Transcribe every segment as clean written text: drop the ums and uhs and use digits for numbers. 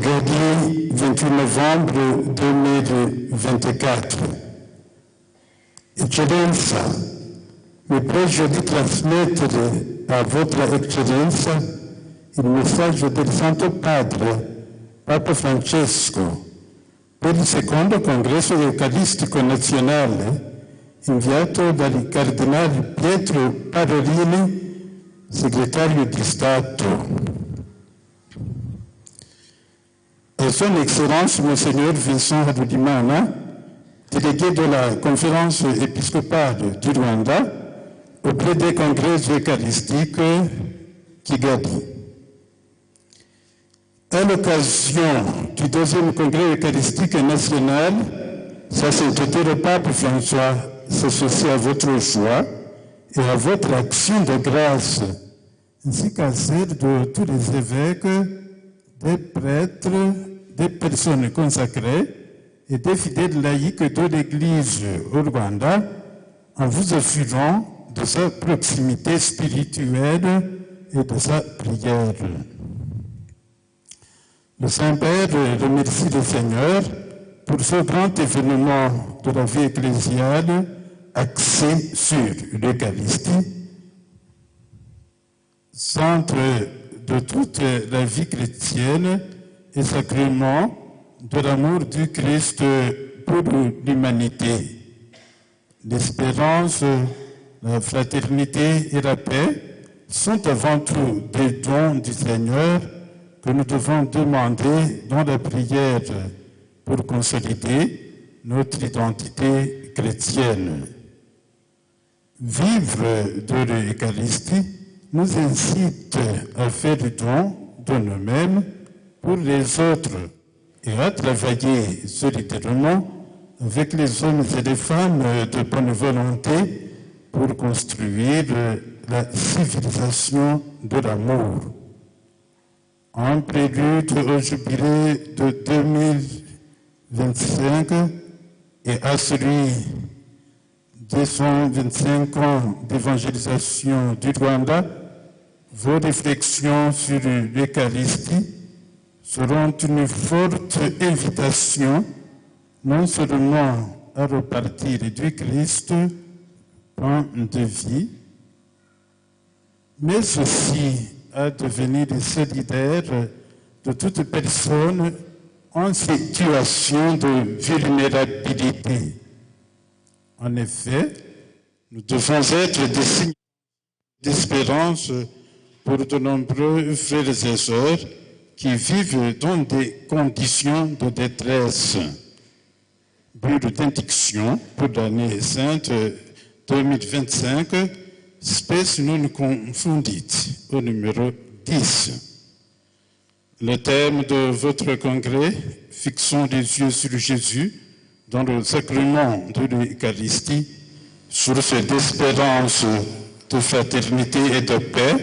Kigali, 28 novembre 2024. Eccellenza, mi pregio di trasmettere a Vostra Eccellenza il messaggio del Santo Padre, Papa Francesco, per il secondo congresso eucaristico nazionale inviato dal Cardinale Pietro Parolin, segretario di Stato. À son Excellence, Monseigneur Vincent Habyarimana, délégué de la Conférence épiscopale du Rwanda, auprès des congrès eucharistiques Kigali. À l'occasion du deuxième congrès eucharistique national, sa sainteté le pape François s'associe à votre choix et à votre action de grâce, ainsi qu'à celle de tous les évêques, des prêtres, des personnes consacrées et des fidèles laïcs de l'Église au Rwanda, en vous assurant de sa proximité spirituelle et de sa prière. Le Saint-Père remercie le Seigneur pour ce grand événement de la vie ecclésiale axé sur l'Eucharistie, centre de toute la vie chrétienne et sacrement de l'amour du Christ pour l'humanité. L'espérance, la fraternité et la paix sont avant tout des dons du Seigneur que nous devons demander dans la prière pour consolider notre identité chrétienne. Vivre de l'Eucharistie nous incite à faire don de nous-mêmes pour les autres et à travailler solidairement avec les hommes et les femmes de bonne volonté pour construire la civilisation de l'amour. En prélude au jubilé de 2025 et à celui des 125 ans d'évangélisation du Rwanda, vos réflexions sur l'Eucharistie seront une forte invitation non seulement à repartir du Christ, pain de vie, mais aussi à devenir solidaire de toute personne en situation de vulnérabilité. En effet, nous devons être des signes d'espérance pour de nombreux frères et sœurs qui vivent dans des conditions de détresse. Bulle d'indiction pour l'année sainte 2025, spes non confundit, au numéro 10. Le thème de votre congrès, fixons les yeux sur Jésus dans le sacrement de l'Eucharistie, source d'espérance, de fraternité et de paix,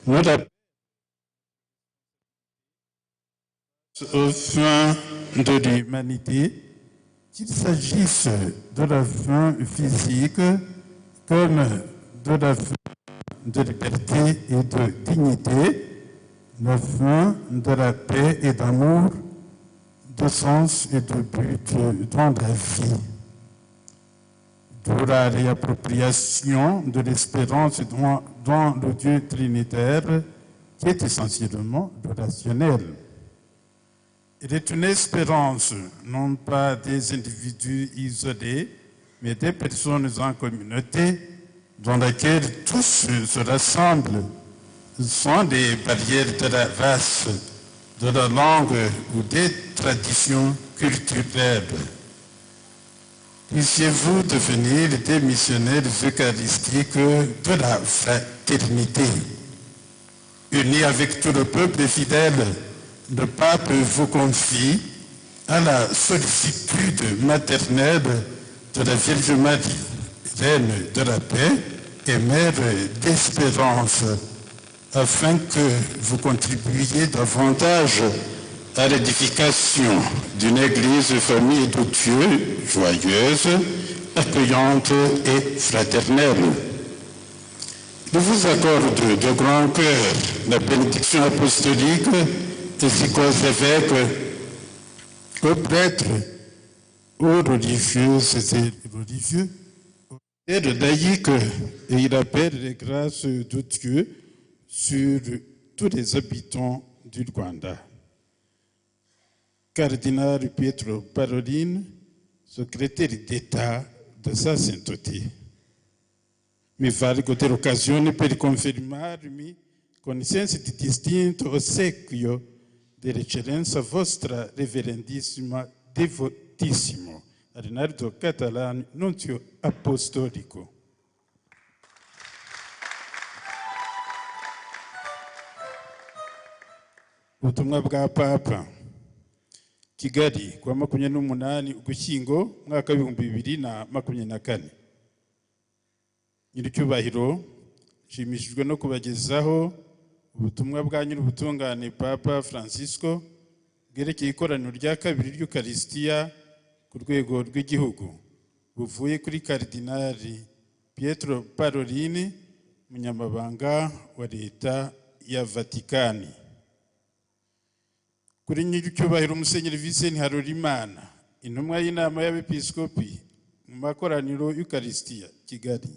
nous rappelle aux fins de l'humanité, qu'il s'agisse de la fin physique comme de la fin de liberté et de dignité, la fin de la paix et d'amour, de sens et de but dans la vie. De la réappropriation de l'espérance dans le Dieu trinitaire qui est essentiellement relationnel. Il est une espérance, non pas des individus isolés, mais des personnes en communauté dans laquelle tous se rassemblent sans des barrières de la race, de la langue ou des traditions culturelles. Puissiez-vous devenir des missionnaires eucharistiques de la fraternité. Unis avec tout le peuple fidèle, le pape vous confie à la sollicitude maternelle de la Vierge Marie, reine de la paix et mère d'espérance, afin que vous contribuiez davantage à l'édification d'une Église famille de Dieu joyeuse, accueillante et fraternelle. Je vous accorde de grand cœur la bénédiction apostolique ainsi qu'aux évêques, aux prêtres, aux religieux et religieux, et de laïcs, et il appelle les grâces de Dieu sur tous les habitants du Rwanda. Cardinal Pietro Parolin, secrétaire d'État de sa sainteté. Mi vale ter occasione per confermarmi con sensi distinto ossequio dell'eccellenza vostra reverendissima devotissimo Rinaldo Catalani, nunzio apostolico. Ubutumwa bwa Papa Kigali kwa 28 Ugushyingo mwaka 2024. Nyiricyubahiro, nshimishijwe no kubagezaho ubutumwa bwa nyir'ubutungane Papa Francisco bwerekeye ikoraniro rya kabiri ry'Ukaristiya ku rwego rw'igihugu buvuye kuri Kardinali Pietro Parolin, munyamabanga wa leta ya Vatikani. Kuri nyiricyubahiro Musenyeri Vincent Harorimana, intumwa y'inama y'abepiskopi mu makoraniro y'Ukaristiya Kigali.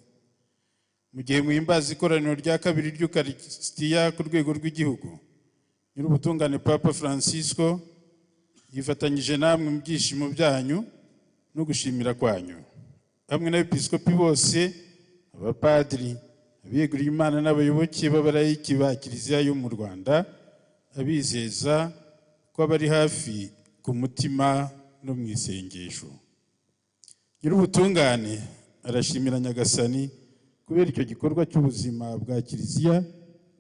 Mu gihe muhimbaza ikoraniro rya kabiri ry'Ukaristiya ku rwego rw'igihugu, nyir'ubutungane Papa Francisco yifatanyije namwe mu byishimo byanyu no gushimira kwanyu, hamwe n'abepiskopi bose, abapadiri, abiyeguriye Imana n'abayoboke b'abalayiki ba Kiliziya yo mu Rwanda, abizeza ko bari hafi ku mutima no mu isengesho. Nyir'ubutungane arashimira Nyagasani kubera icyo gikorwa cy'ubuzima bwa Kiliziya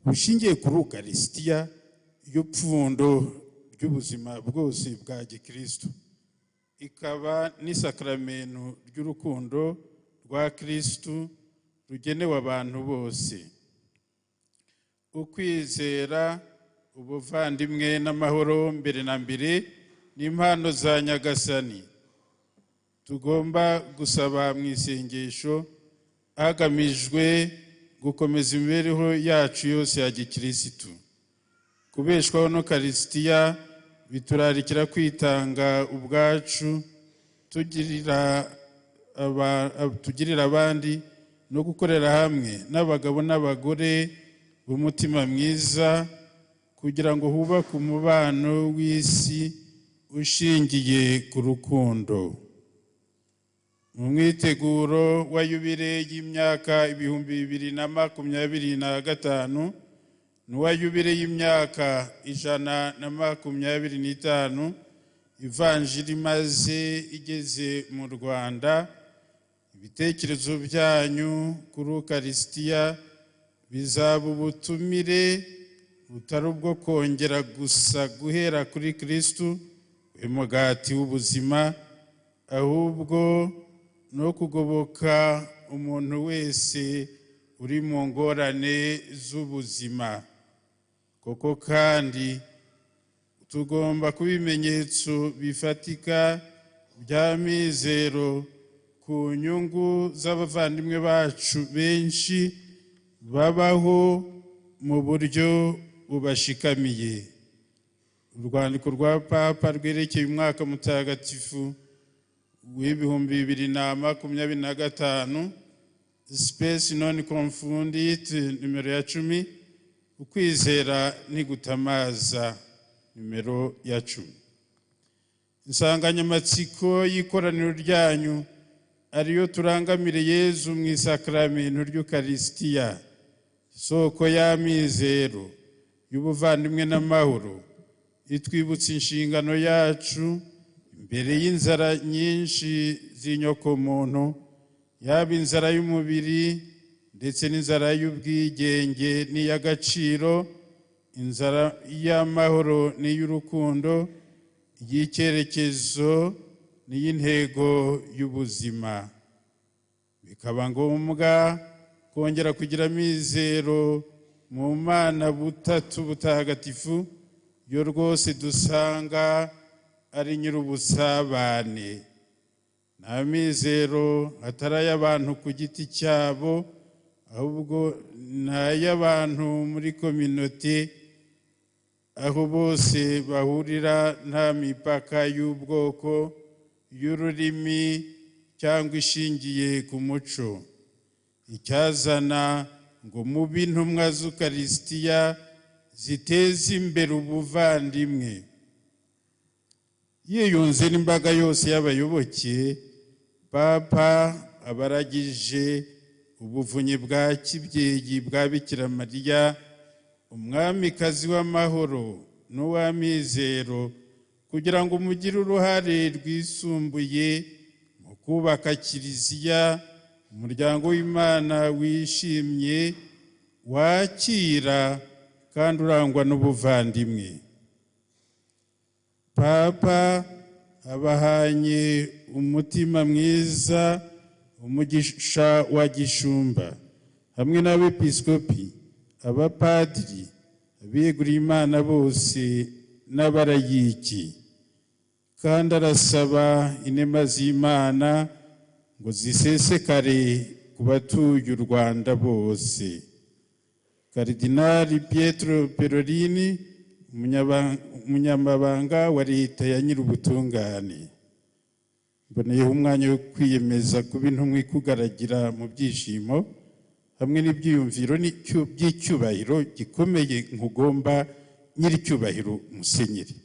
bushingiye kuri Ukaristiya, iyo pfundo ry'ubuzima bwose bwa Gikristo, ikaba n'isakramento ry'urukundo rwa Kristo rugenewe abantu bose. Ukwizera, ubuvandimwe n'amahoro mbere na mbere n'impano za Nyagasani tugomba gusaba mu isengesho hagamijwe gukomeza imibereho yacu yose ya Gikristo. Kubeshwaho n'Ukaristiya biturarikira kwitanga ubwacu, tugirira abandi no gukorera hamwe n'abagabo n'abagore b'umutima mwiza kugira ngo hubake umubano w'isi ushingiye ku rukundo. Mu mwiteguro wa yubile y'imyaka 2025 n'uwa yubile y'imyaka 125 ivanjiri maze igeze mu Rwanda, ibitekerezo byanyu kuri Ukaristiya bizaba ubutumire butari ubwo kongera gusa guhera kuri Kristo umugati w'ubuzima, ahubwo no kugoboka umuntu wese uri mu ngorane z'ubuzima. Koko kandi tugomba kuba ibimenyetso bifatika bya mizero ku nyungu z'abavandimwe bacu benshi babaho mu buryo bubashikamiye. Urwandiko rwa Papa rwerekeye umwaka mutagatifu w'2025, Spes non confundit numero ya 10, ukwizera ntigutamaza numero ya 10. Insanganyamatsiko y'ikoraniro ryanyu ariyo turangamire Yezu mu isakramento ry'Ukaristiya, soko y'amizero y'ubuvandimwe n'amahoro, itwibutsa inshingano yacu imbere y'inzara nyinshi z'inyokomuntu, yaba inzara y'umubiri ndetse n'inzara y'ubwigenge n'iy'agaciro, inzara y'amahoro n'iy'urukundo, y'icyerekezo n'iy'intego y'ubuzima. Bikaba ngombwa kongera kugira amizero mu Mana butatu butagatifu, yo rwose dusanga ari nyir'ubusabane. Nta mizero atari ay'abantu ku giti cyabo, ahubwo n'ay'abantu muri kominote aho bose bahurira nta mipaka y'ubwoko, y'ururimi cyangwa ishingiye ku muco. Icyazana ngo mube intumwa z'Ukarisitiya ziteza imbere ubuvandimwe. Yiyunze n'imbaga yose y'abayoboke, Papa abaragije ubuvunyi bwa kibyeyi bwa Bikira Mariya, umwamikazi w'amahoro n'uw'amizero, kugira ngo mugire uruhare rwisumbuye mu kubaka Kiliziya, umuryango w'Imana wishimye, wakira kandi urangwa n'ubuvandimwe. Papa abahanye umutima mwiza, umugisha wa gishumba, hamwe n'abepiskopi, abapadiri, abeguriye Imana bose n'abarayiki. Kandi arasaba inema z'Imana ngo zisesekare ku batuye u Rwanda bose. Karidinali Pietro Parolin, umunyamabanga wa leta ya Nyirubutungane. Mboneyeho umwanya wo kwiyemeza kuba intumwa ikugaragira mu byishimo hamwe n'ibyiyumviro by'icyubahiro gikomeye nkugomba nyiricyubahiro Musenyeri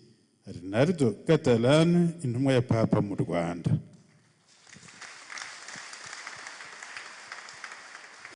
Arnaldo Catalan, intumwa ya Papa mu Rwanda.